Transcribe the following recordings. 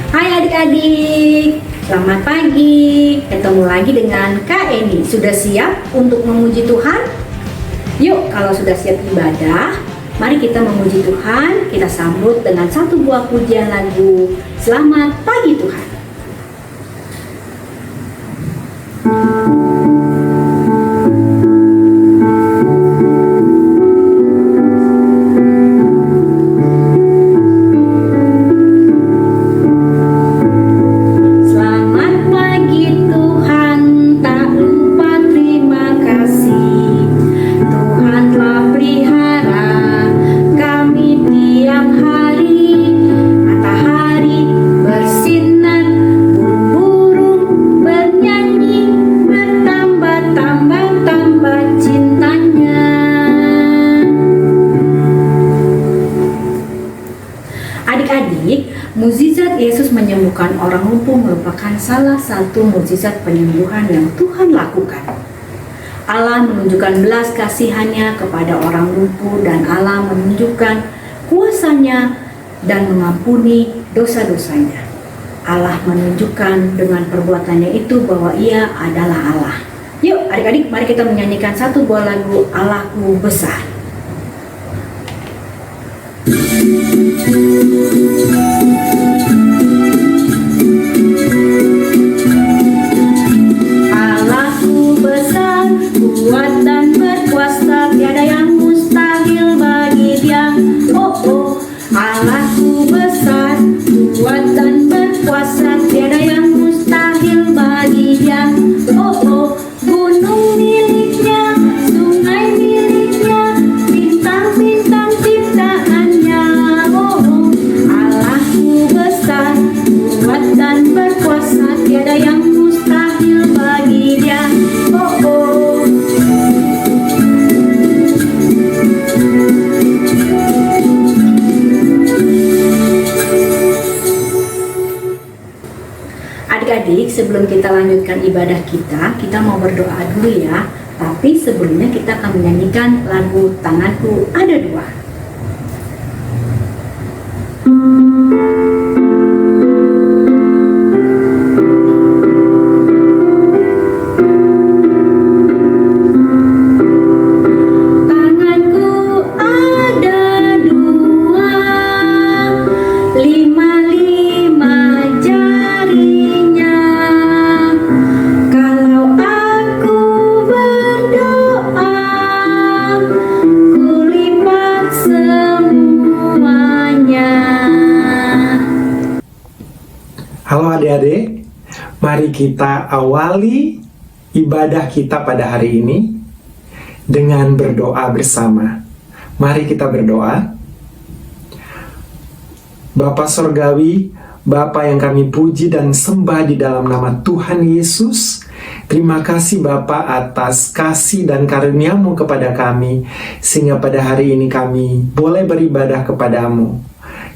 Hai adik-adik, selamat pagi. Ketemu lagi dengan Kak Eni. Sudah siap untuk memuji Tuhan? Yuk, kalau sudah siap ibadah, mari kita memuji Tuhan. Kita sambut dengan satu buah pujian lagu Selamat Pagi Tuhan. Adik-adik, mukjizat Yesus menyembuhkan orang lumpuh merupakan salah satu mukjizat penyembuhan yang Tuhan lakukan. Allah menunjukkan belas kasihannya kepada orang lumpuh dan Allah menunjukkan kuasanya dan mengampuni dosa-dosanya. Allah menunjukkan dengan perbuatannya itu bahwa Ia adalah Allah. Yuk adik-adik, mari kita menyanyikan satu buah lagu Allahku Besar. Allahku besar, kuat dan berkuasa, tiada yang mustahil bagi Dia. Oh oh, Allahku besar, kuat dan berkuasa, tiada yang mustahil bagi Dia. Oh oh, gunung miliknya, sungai miliknya, bintang-bintang ciptaannya. Oh oh, Allahku besar, kuat dan berkuasa, tiada yang mustahil bagi Dia. Oh oh. Adik-adik, sebelum kita lanjutkan ibadah kita mau berdoa dulu ya. Tapi sebelumnya kita akan menyanyikan lagu Tanganku Ada Dua. Tanganku ada dua, lima-lima jarinya. Kalau aku berdoa, kulipat semuanya. Halo adik-adik, mari kita awali ibadah kita pada hari ini dengan berdoa bersama. Mari kita berdoa. Bapa Sorgawi, Bapa yang kami puji dan sembah di dalam nama Tuhan Yesus, terima kasih Bapa atas kasih dan karunia-Mu kepada kami, sehingga pada hari ini kami boleh beribadah kepadamu.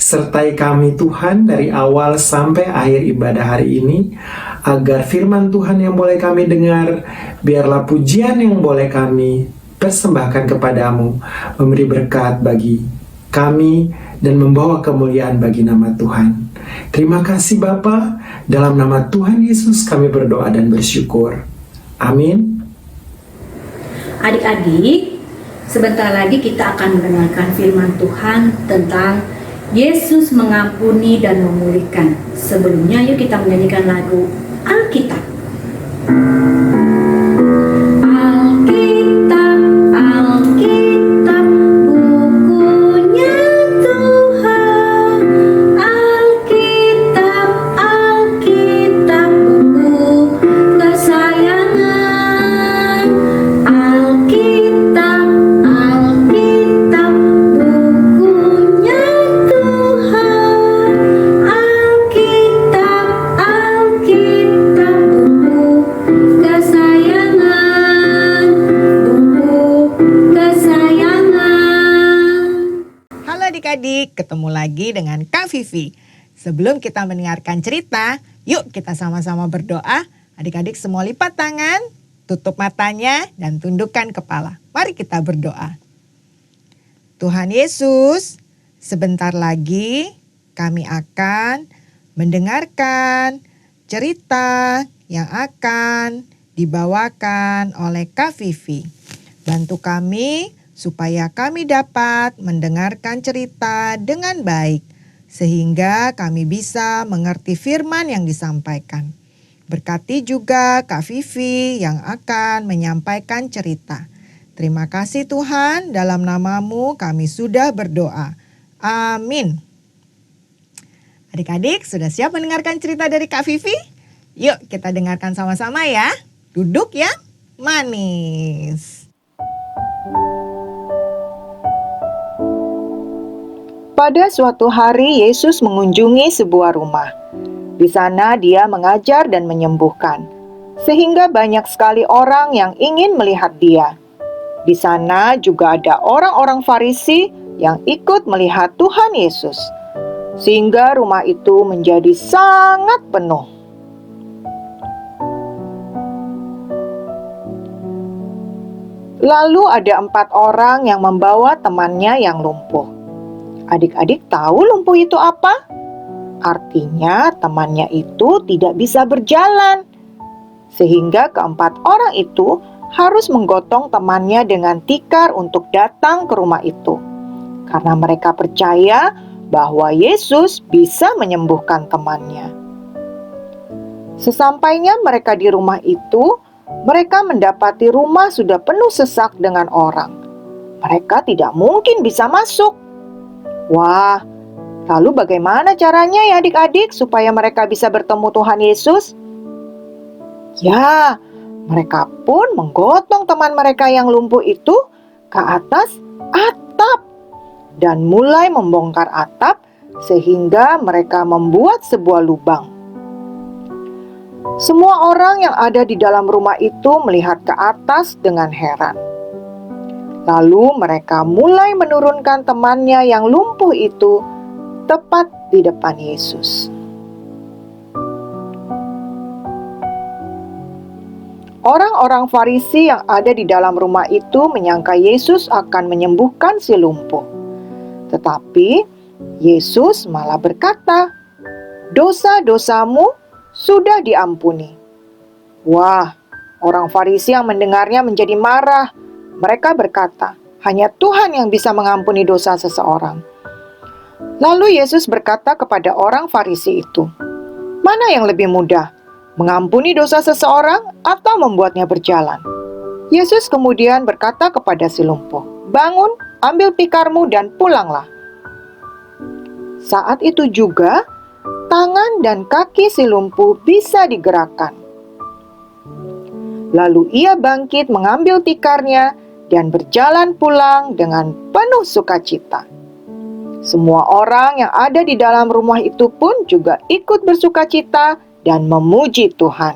Sertai kami Tuhan dari awal sampai akhir ibadah hari ini, agar firman Tuhan yang boleh kami dengar, biarlah pujian yang boleh kami persembahkan kepadamu, memberi berkat bagi kami dan membawa kemuliaan bagi nama Tuhan. Terima kasih Bapa, dalam nama Tuhan Yesus kami berdoa dan bersyukur. Amin. Adik-adik, sebentar lagi kita akan mendengarkan firman Tuhan tentang Yesus mengampuni dan memulihkan. Sebelumnya yuk kita menyanyikan lagu Alkitab. Alkitab, Alkitab, bukunya Tuhan. Alkitab, Alkitab, buku kesayangan. Alkitab, Alkitab, bukunya Tuhan. Alkitab, Alkitab, buku kesayangan, buku kesayangan. Halo adik-adik, ketemu lagi dengan Kak Vivi. Sebelum kita mendengarkan cerita, yuk kita sama-sama berdoa. Adik-adik semua lipat tangan, tutup matanya, dan tundukkan kepala. Mari kita berdoa. Tuhan Yesus, sebentar lagi kami akan mendengarkan cerita yang akan dibawakan oleh Kak Vivi. Bantu kami supaya kami dapat mendengarkan cerita dengan baik, sehingga kami bisa mengerti firman yang disampaikan. Berkati juga Kak Vivi yang akan menyampaikan cerita. Terima kasih Tuhan, dalam nama-Mu kami sudah berdoa. Amin. Adik-adik sudah siap mendengarkan cerita dari Kak Vivi? Yuk kita dengarkan sama-sama ya. Duduk yang manis. Pada suatu hari Yesus mengunjungi sebuah rumah. Di sana dia mengajar dan menyembuhkan, sehingga banyak sekali orang yang ingin melihat dia. Di sana juga ada orang-orang Farisi yang ikut melihat Tuhan Yesus, sehingga rumah itu menjadi sangat penuh. Lalu ada 4 orang yang membawa temannya yang lumpuh. Adik-adik tahu lumpuh itu apa? Artinya temannya itu tidak bisa berjalan. Sehingga keempat orang itu harus menggotong temannya dengan tikar untuk datang ke rumah itu. Karena mereka percaya bahwa Yesus bisa menyembuhkan temannya. Sesampainya mereka di rumah itu, mereka mendapati rumah sudah penuh sesak dengan orang. Mereka tidak mungkin bisa masuk. Wah, lalu bagaimana caranya ya adik-adik supaya mereka bisa bertemu Tuhan Yesus? Ya, mereka pun menggotong teman mereka yang lumpuh itu ke atas atap dan mulai membongkar atap sehingga mereka membuat sebuah lubang. Semua orang yang ada di dalam rumah itu melihat ke atas dengan heran. Lalu mereka mulai menurunkan temannya yang lumpuh itu tepat di depan Yesus. Orang-orang Farisi yang ada di dalam rumah itu menyangka Yesus akan menyembuhkan si lumpuh. Tetapi Yesus malah berkata, "Dosa-dosamu sudah diampuni." Wah, orang Farisi yang mendengarnya menjadi marah. Mereka berkata, hanya Tuhan yang bisa mengampuni dosa seseorang. Lalu Yesus berkata kepada orang Farisi itu, "Mana yang lebih mudah, mengampuni dosa seseorang atau membuatnya berjalan?" Yesus kemudian berkata kepada si lumpuh, "Bangun, ambil tikarmu dan pulanglah." Saat itu juga, tangan dan kaki si lumpuh bisa digerakkan. Lalu ia bangkit mengambil tikarnya dan berjalan pulang dengan penuh sukacita. Semua orang yang ada di dalam rumah itu pun juga ikut bersukacita dan memuji Tuhan.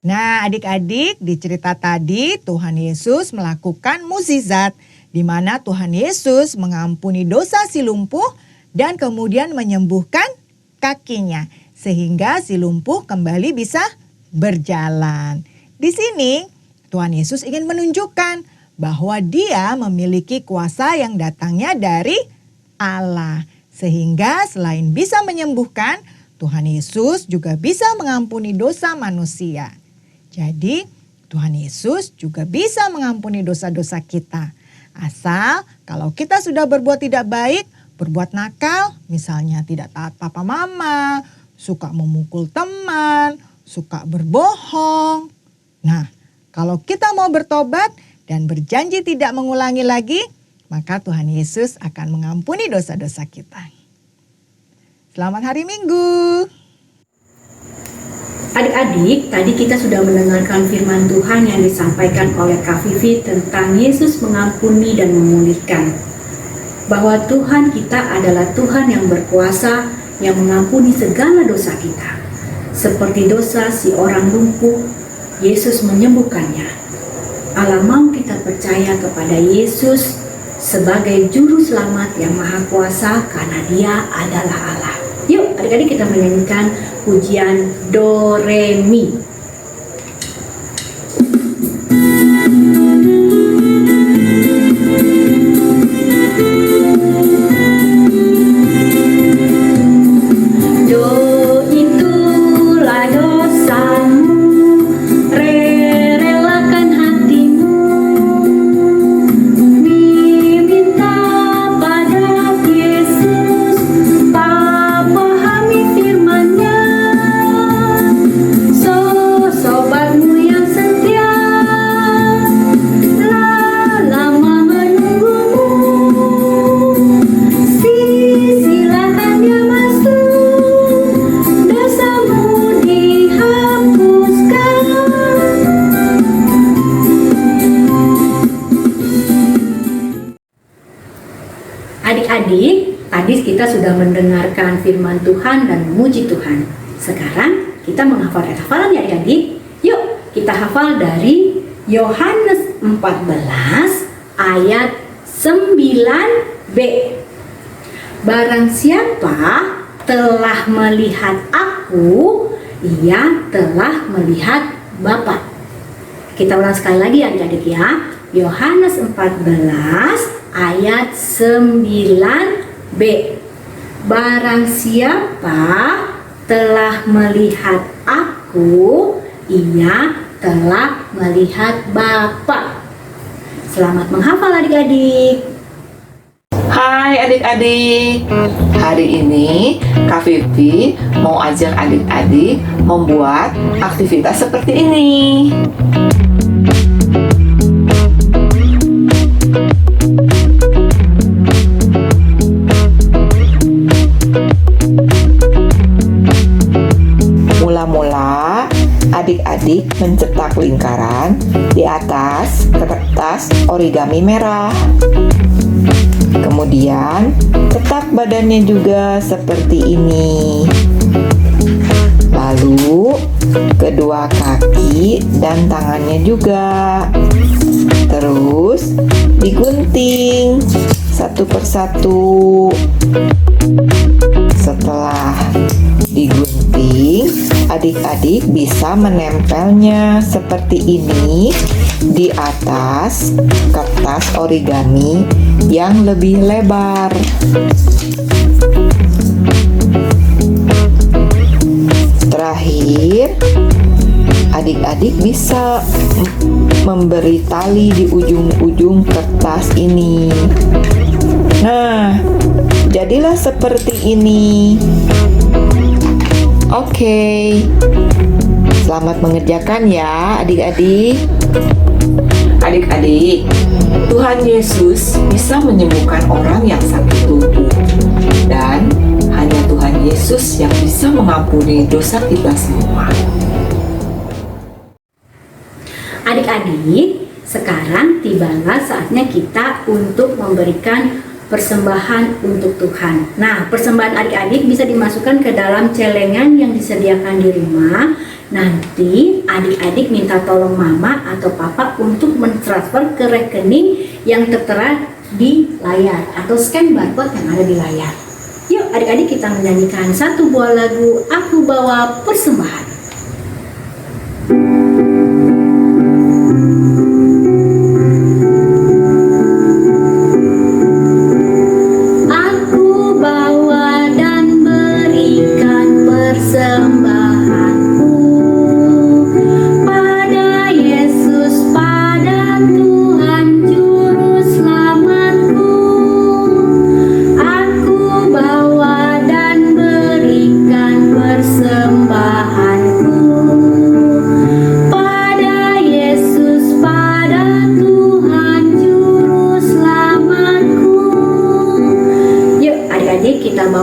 Nah, adik-adik, di cerita tadi Tuhan Yesus melakukan mukjizat di mana Tuhan Yesus mengampuni dosa si lumpuh dan kemudian menyembuhkan kakinya sehingga si lumpuh kembali bisa berjalan. Di sini Tuhan Yesus ingin menunjukkan bahwa Dia memiliki kuasa yang datangnya dari Allah. Sehingga selain bisa menyembuhkan, Tuhan Yesus juga bisa mengampuni dosa manusia. Jadi Tuhan Yesus juga bisa mengampuni dosa-dosa kita. Asal kalau kita sudah berbuat tidak baik, berbuat nakal, misalnya tidak taat papa mama, suka memukul teman, suka berbohong. Nah, kalau kita mau bertobat dan berjanji tidak mengulangi lagi, maka Tuhan Yesus akan mengampuni dosa-dosa kita. Selamat hari Minggu. Adik-adik, tadi kita sudah mendengarkan firman Tuhan yang disampaikan oleh Kak Vivi tentang Yesus mengampuni dan memulihkan. Bahwa Tuhan kita adalah Tuhan yang berkuasa, yang mengampuni segala dosa kita. Seperti dosa si orang lumpuh, Yesus menyembuhkannya. Allah mau kita percaya kepada Yesus sebagai juru selamat yang maha kuasa karena Dia adalah Allah. Yuk adik-adik kita menyanyikan pujian Do Re Mi. kita sudah mendengarkan firman Tuhan dan memuji Tuhan. Sekarang kita menghafal ayat hafalan ya adik-adik. Yuk kita hafal dari Yohanes 14 ayat 9b. Barang siapa telah melihat aku, ia telah melihat Bapa. Kita ulang sekali lagi adik-adik ya. Yohanes 14 ayat 9b. Barang siapa telah melihat aku, ia telah melihat Bapa. Selamat menghafal adik-adik. Hai adik-adik, hari ini Kak Vivi mau ajak adik-adik membuat aktivitas seperti ini. Mula-mula adik-adik mencetak lingkaran di atas kertas origami merah. Kemudian cetak badannya juga seperti ini. Lalu kedua kaki dan tangannya juga. Terus digunting satu persatu. Setelah digunting, adik-adik bisa menempelnya seperti ini di atas kertas origami yang lebih lebar. Terakhir, adik-adik bisa memberi tali di ujung-ujung kertas ini. Nah, jadilah seperti ini. Oke, selamat mengerjakan ya adik-adik. Adik-adik, Tuhan Yesus bisa menyembuhkan orang yang sakit lumpuh. Dan hanya Tuhan Yesus yang bisa mengampuni dosa kita semua. Adik-adik, sekarang tibalah saatnya kita untuk memberikan persembahan untuk Tuhan. Nah, persembahan adik-adik bisa dimasukkan ke dalam celengan yang disediakan di rumah. Nanti adik-adik minta tolong mama atau papa untuk mentransfer ke rekening yang tertera di layar atau scan barcode yang ada di layar. Yuk adik-adik kita menyanyikan satu buah lagu Aku Bawa Persembahan.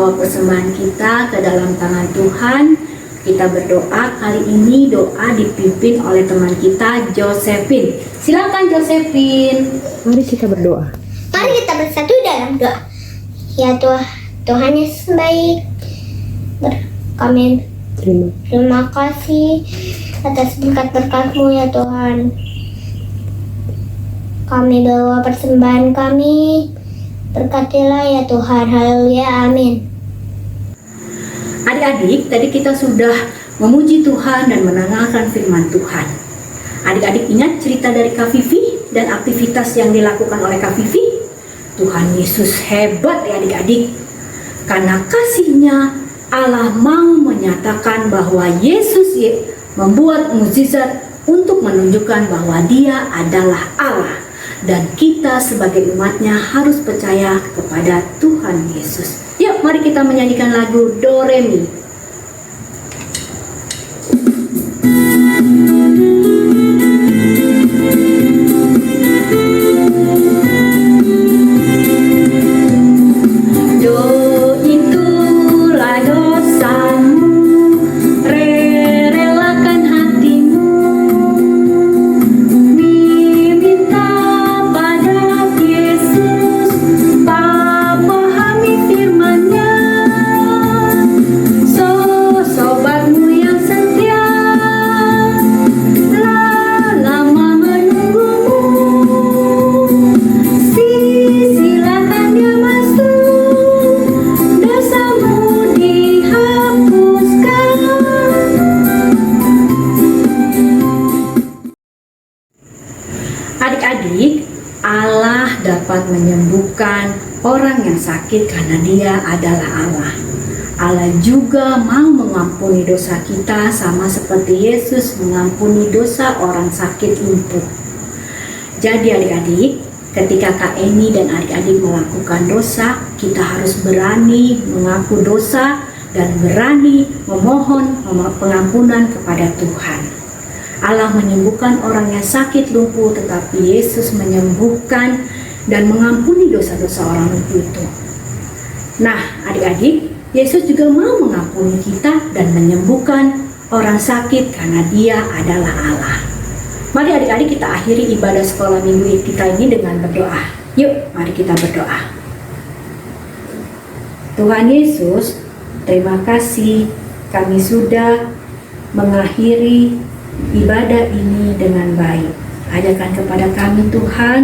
Persembahan kita ke dalam tangan Tuhan. Kita berdoa, kali ini doa dipimpin oleh teman kita Josephine. Silakan Josephine. Mari kita berdoa. Mari kita bersatu dalam doa. Ya Tuhan Yesus baik. Kami terima kasih atas berkat-berkat-Mu ya Tuhan. Kami bawa persembahan kami. Berkatilah ya Tuhan. Haleluya. Amin. Adik-adik, tadi kita sudah memuji Tuhan dan mendengarkan firman Tuhan. Adik-adik ingat cerita dari Kak Vivi dan aktivitas yang dilakukan oleh Kak Vivi? Tuhan Yesus hebat ya adik-adik. Karena kasih-Nya, Allah mau menyatakan bahwa Yesus membuat mukjizat untuk menunjukkan bahwa Dia adalah Allah. Dan kita sebagai umat-Nya harus percaya kepada Tuhan Yesus. Yuk mari kita menyanyikan lagu Do Re Mi. Firman-Nya menyembuhkan orang yang sakit karena Dia adalah Allah. Allah juga mau mengampuni dosa kita sama seperti Yesus mengampuni dosa orang sakit lumpuh. Jadi adik-adik, ketika Kak Eni dan adik-adik melakukan dosa, kita harus berani mengaku dosa dan berani memohon pengampunan kepada Tuhan. Allah menyembuhkan orang yang sakit lumpuh, tetapi Yesus menyembuhkan dan mengampuni dosa-dosa orang lumpuh itu. Nah, adik-adik, Yesus juga mau mengampuni kita dan menyembuhkan orang sakit karena Dia adalah Allah. Mari adik-adik kita akhiri ibadah sekolah minggu kita ini dengan berdoa. Yuk, mari kita berdoa. Tuhan Yesus, terima kasih kami sudah mengakhiri ibadah ini dengan baik. Ajarkan kepada kami Tuhan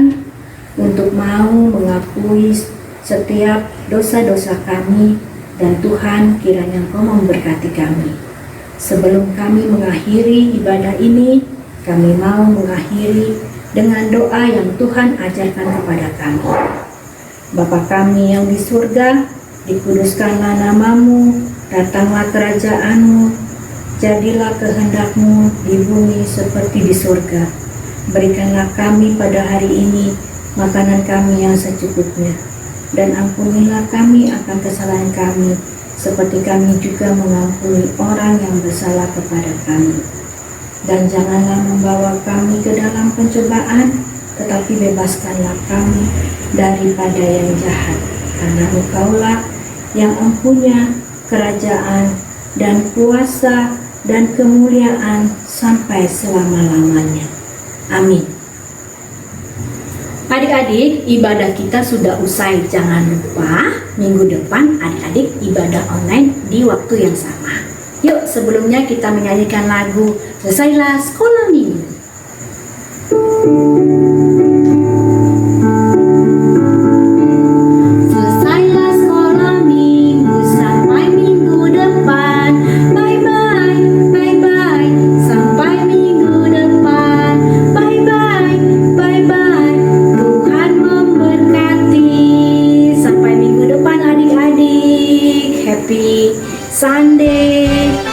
untuk mau mengakui setiap dosa-dosa kami, dan Tuhan kiranya Engkau memberkati kami. Sebelum kami mengakhiri ibadah ini, kami mau mengakhiri dengan doa yang Tuhan ajarkan kepada kami. Bapa kami yang di surga, dikuduskanlah nama-Mu, datanglah kerajaan-Mu, jadilah kehendak-Mu di bumi seperti di surga. Berikanlah kami pada hari ini makanan kami yang secukupnya, dan ampunilah kami akan kesalahan kami, seperti kami juga mengampuni orang yang bersalah kepada kami. Dan janganlah membawa kami ke dalam pencobaan, tetapi bebaskanlah kami daripada yang jahat. Karena Engkaulah yang mempunyai kerajaan dan kuasa dan kemuliaan sampai selama-lamanya. Amin. Adik-adik, ibadah kita sudah usai. Jangan lupa minggu depan adik-adik ibadah online di waktu yang sama. Yuk, sebelumnya kita menyanyikan lagu Selesailah Sekolah Minggu. Selesailah sekolah minggu sampai minggu depan. Bye-bye, bye-bye, sampai minggu depan. Bye-bye, bye-bye, Tuhan memberkati. Sampai minggu depan adik-adik. Happy Sunday.